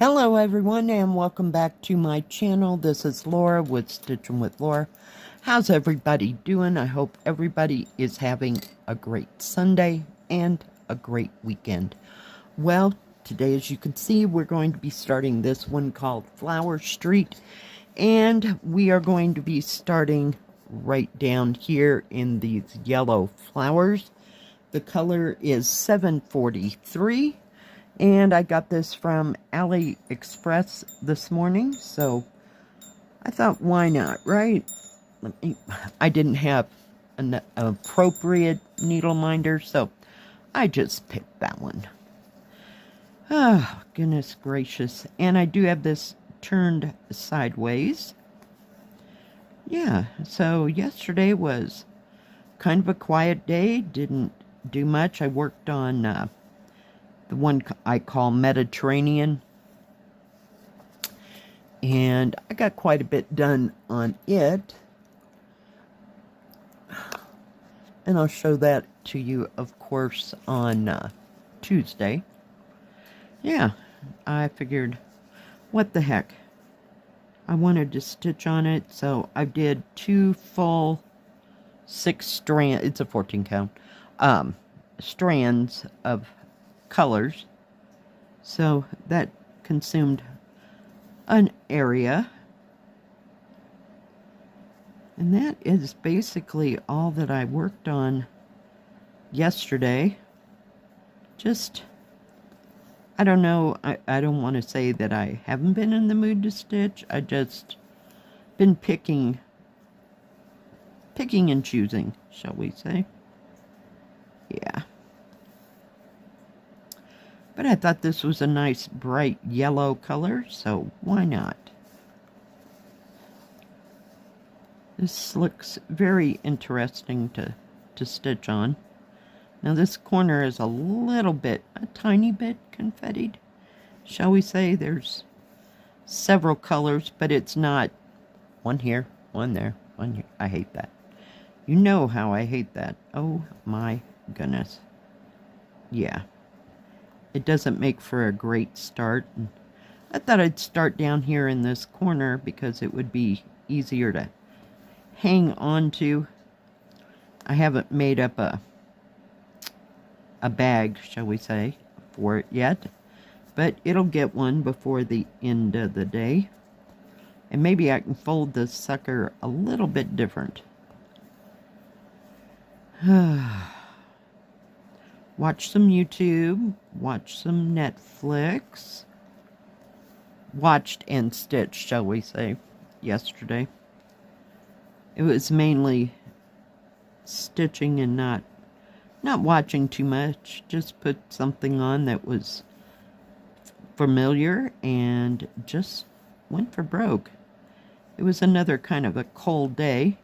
Hello everyone and welcome back to my channel. This is Laura with Stitchin with Laura. How's everybody doing? I hope everybody is having a great Sunday and a great weekend. Well, today as you can see we're going to be starting this one called Flower Street, and we are going to be starting right down here in these yellow flowers. The color is 743. And I got this from AliExpress this morning, so I thought, why not, right? I didn't have an appropriate needle minder, so I just picked that one. Oh, goodness gracious. And I do have this turned sideways. Yeah, so yesterday was kind of a quiet day. Didn't do much. I worked on the one I call Mediterranean, and I got quite a bit done on it, and I'll show that to you, of course, on Tuesday. Yeah, I figured, what the heck, I wanted to stitch on it, so I did 2 full 6 strands, it's a 14 count, strands of colors, so that consumed an area, and that is basically all that I worked on yesterday. Just, I don't know, I don't want to say that I haven't been in the mood to stitch. I just been picking and choosing, shall we say. Yeah. But I thought this was a nice bright yellow color, so why not? This looks very interesting to stitch on. Now this corner is a tiny bit confettied, shall we say. There's several colors, but it's not one here, one there, one here. I hate that. You know how I hate that. Oh my goodness. Yeah. It doesn't make for a great start. And I thought I'd start down here in this corner because it would be easier to hang on to. I haven't made up a bag, shall we say, for it yet, but it'll get one before the end of the day. And maybe I can fold this sucker a little bit different. Watch some YouTube, watch some Netflix, watched and stitched, shall we say, yesterday. It was mainly stitching and not watching too much, just put something on that was familiar and just went for broke. It was another kind of a cold day.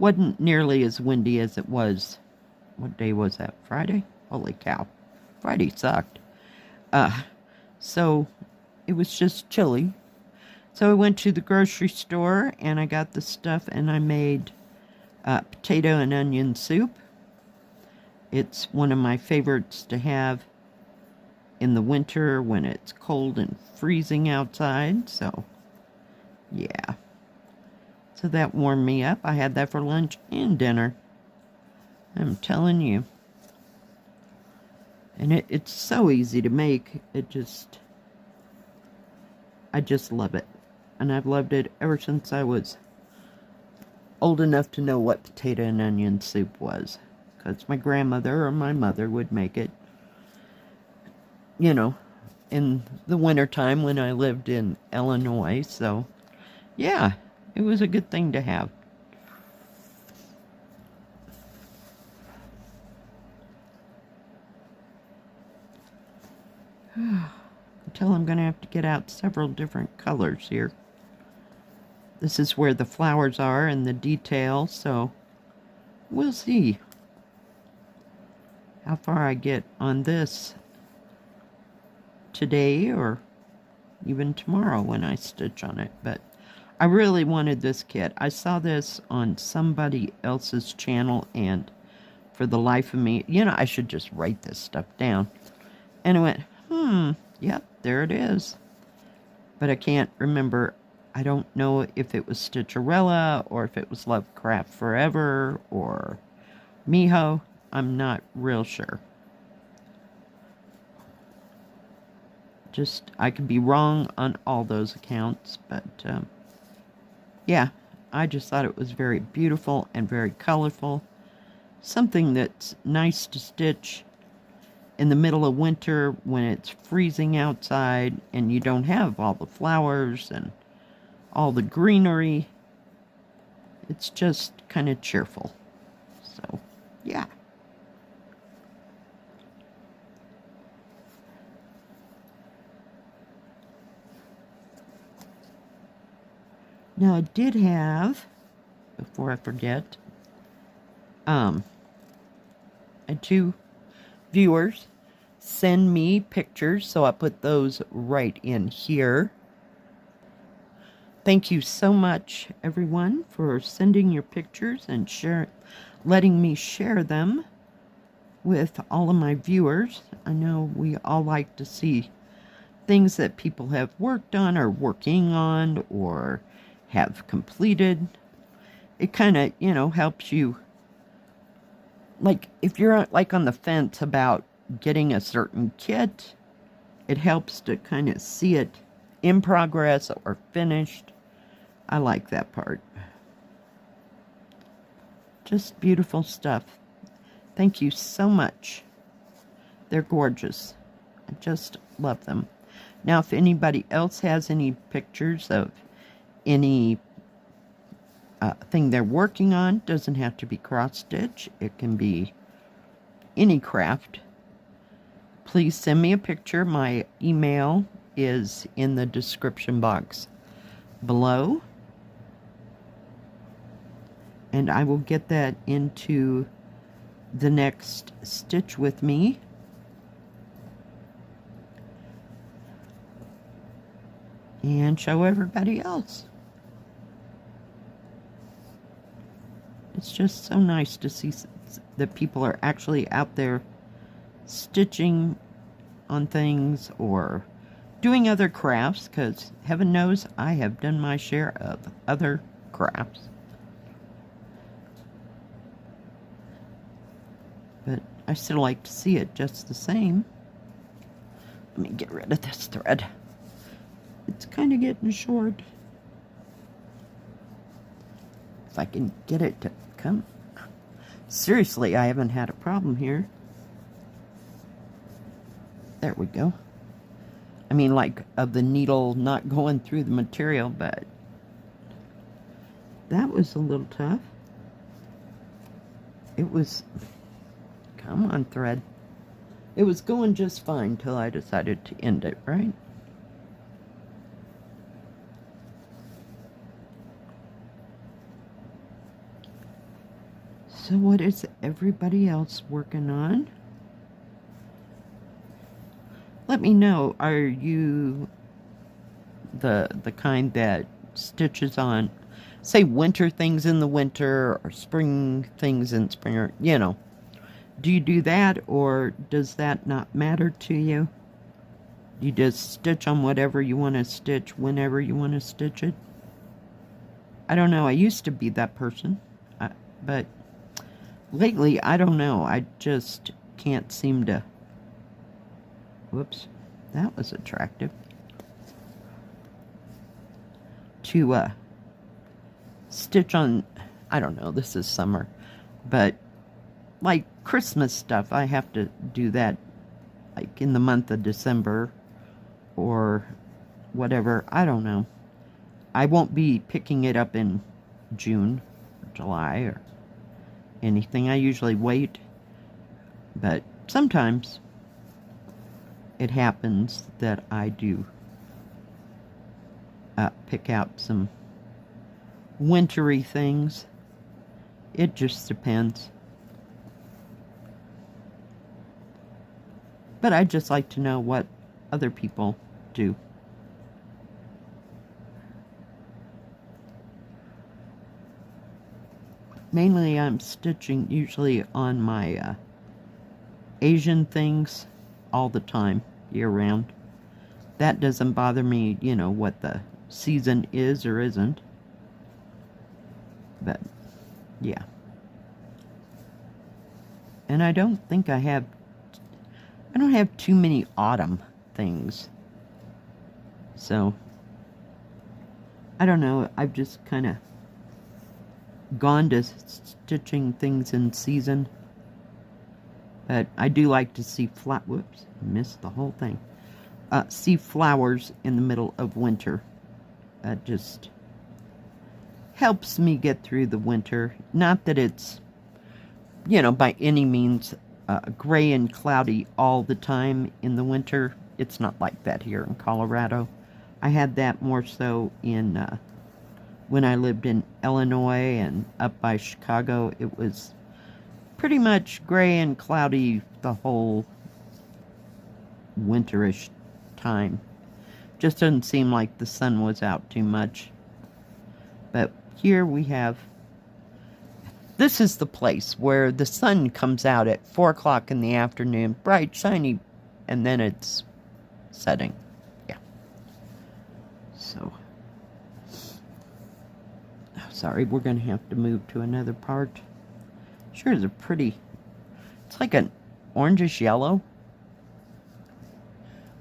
Wasn't nearly as windy as it was. What day was that? Friday? Holy cow. Friday sucked. So it was just chilly. So I went to the grocery store and I got the stuff and I made potato and onion soup. It's one of my favorites to have in the winter when it's cold and freezing outside. So yeah. So that warmed me up. I had that for lunch and dinner. I'm telling you. And it's so easy to make. I just love it. And I've loved it ever since I was old enough to know what potato and onion soup was. Because my grandmother or my mother would make it, you know, in the wintertime when I lived in Illinois. So, yeah, it was a good thing to have. Until I'm going to have to get out several different colors here. This is where the flowers are and the detail, so we'll see how far I get on this today or even tomorrow when I stitch on it. But I really wanted this kit. I saw this on somebody else's channel, and for the life of me, you know, I should just write this stuff down. And I went, Yep, there it is. But I can't remember. I don't know if it was Stitcherella or if it was Lovecraft Forever or Miho. I'm not real sure. Just, I could be wrong on all those accounts, but yeah, I just thought it was very beautiful and very colorful. Something that's nice to stitch in the middle of winter when it's freezing outside and you don't have all the flowers and all the greenery. It's just kind of cheerful. So, yeah. Now, I did have, before I forget, I had 2 viewers send me pictures, so I put those right in here. Thank you so much, everyone, for sending your pictures and letting me share them with all of my viewers. I know we all like to see things that people have worked on or working on or have completed. It kind of, helps you. Like, if you're like on the fence about getting a certain kit, it helps to kind of see it in progress or finished. I like that part. Just beautiful stuff. Thank you so much. They're gorgeous. I just love them. Now, if anybody else has any pictures of any thing they're working on, doesn't have to be cross stitch. It can be any craft. Please send me a picture. My email is in the description box below. And I will get that into the next Stitch With Me. And show everybody else. It's just so nice to see that people are actually out there stitching on things or doing other crafts, because heaven knows I have done my share of other crafts. But I still like to see it just the same. Let me get rid of this thread. It's kind of getting short. If I can get it to come. Seriously, I haven't had a problem here. There we go. I mean, like, of the needle not going through the material, but that was a little tough. It was, come on, thread. It was going just fine till I decided to end it, right? So what is everybody else working on? Let me know, are you the kind that stitches on, say, winter things in the winter or spring things in spring, or, do you do that, or does that not matter to you? You just stitch on whatever you want to stitch whenever you want to stitch it? I don't know, I used to be that person, but lately, I don't know, I just can't seem to. Whoops, that was attractive. To stitch on, I don't know, this is summer, but like Christmas stuff, I have to do that like in the month of December or whatever, I don't know. I won't be picking it up in June or July or anything. I usually wait, but sometimes it happens that I do pick out some wintry things. It just depends. But I just like to know what other people do. Mainly I'm stitching usually on my Asian things all the time, year round. that doesn't bother me, you know, what the season is or isn't. But, yeah. And I don't think I don't have too many autumn things. So, I don't know, I've just kind of gone to stitching things in season. But I do like to see whoops, missed the whole thing. See flowers in the middle of winter. That just helps me get through the winter. Not that it's, you know, by any means gray and cloudy all the time in the winter. It's not like that here in Colorado. I had that more so in when I lived in Illinois and up by Chicago. It was pretty much gray and cloudy the whole winterish time. Just doesn't seem like the sun was out too much. But here we have, this is the place where the sun comes out at 4 o'clock in the afternoon, bright, shiny, and then it's setting. Yeah. So, sorry, we're going to have to move to another part. Sure is a pretty, it's like an orangish yellow.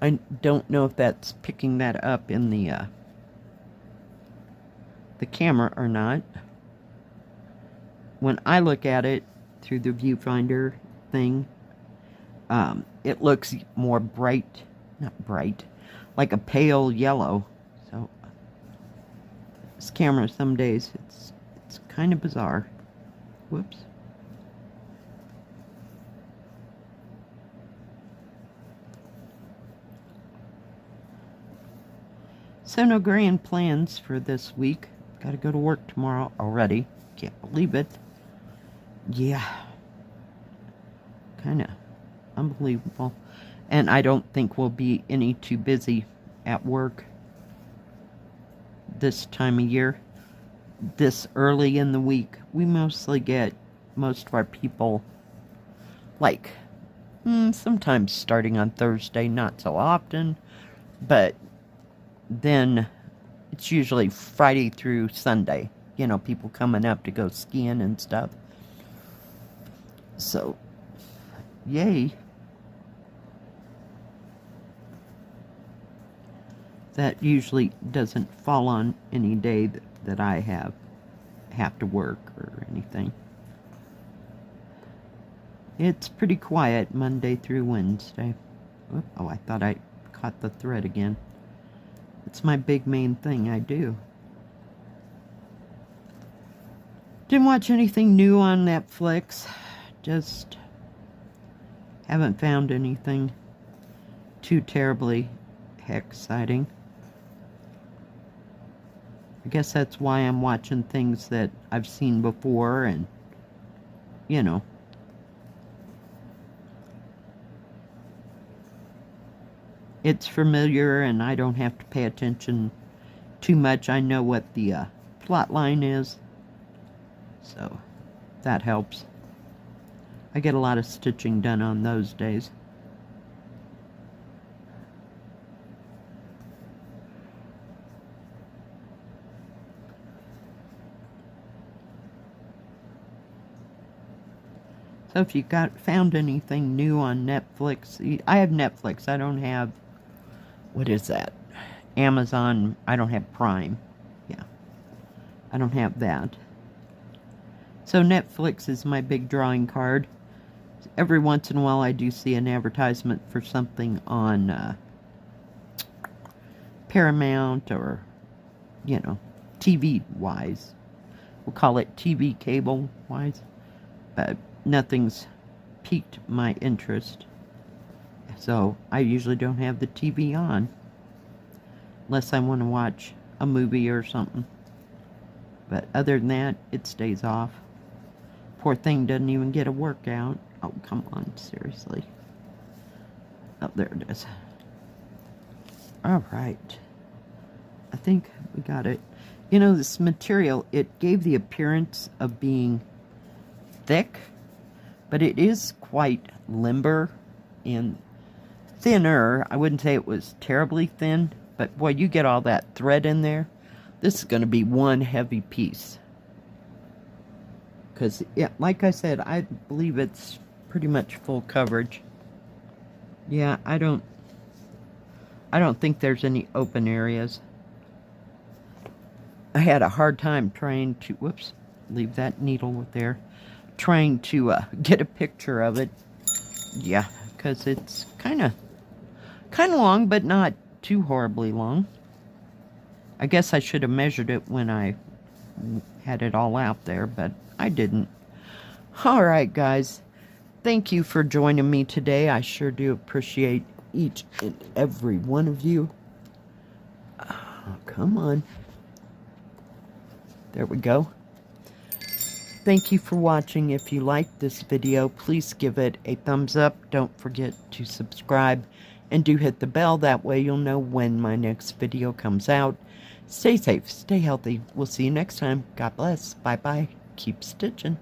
I don't know if that's picking that up in the camera or not. When I look at it through the viewfinder thing, it looks more bright, not bright, like a pale yellow. So this camera, some days it's kind of bizarre. Whoops. So no grand plans for this week. Gotta go to work tomorrow already. Can't believe it. Yeah. Kinda unbelievable. And I don't think we'll be any too busy at work this time of year. This early in the week. We mostly get most of our people, like, sometimes starting on Thursday, not so often, but then it's usually Friday through Sunday. You know, people coming up to go skiing and stuff. So, yay. That usually doesn't fall on any day that I have to work or anything. It's pretty quiet Monday through Wednesday. Oh, I thought I caught the thread again. It's my big main thing I do. Didn't watch anything new on Netflix. Just haven't found anything too terribly exciting. I guess that's why I'm watching things that I've seen before and, you know. It's familiar and I don't have to pay attention too much. I know what the plot line is. So, that helps. I get a lot of stitching done on those days. So if you found anything new on Netflix, I have Netflix. I don't have, what is that? Amazon. I don't have Prime. Yeah. I don't have that. So Netflix is my big drawing card. Every once in a while I do see an advertisement for something on Paramount or, you know, TV-wise. We'll call it TV cable-wise. But nothing's piqued my interest. So I usually don't have the TV on. Unless I want to watch a movie or something. But other than that, it stays off. Poor thing doesn't even get a workout. Oh, come on, seriously. Oh, there it is. Alright. I think we got it. You know, this material, it gave the appearance of being thick, but it is quite limber, and thinner. I wouldn't say it was terribly thin, but boy, you get all that thread in there. This is going to be one heavy piece. Because, yeah, like I said, I believe it's pretty much full coverage. Yeah, I don't think there's any open areas. I had a hard time trying to, whoops, leave that needle there, trying to get a picture of it. Yeah, because it's kind of long, but not too horribly long. I guess I should have measured it when I had it all out there, but I didn't. All right, guys. Thank you for joining me today. I sure do appreciate each and every one of you. Oh, come on. There we go. Thank you for watching. If you liked this video, please give it a thumbs up. Don't forget to subscribe and do hit the bell. That way you'll know when my next video comes out. Stay safe, stay healthy. We'll see you next time. God bless. Bye-bye. Keep stitching.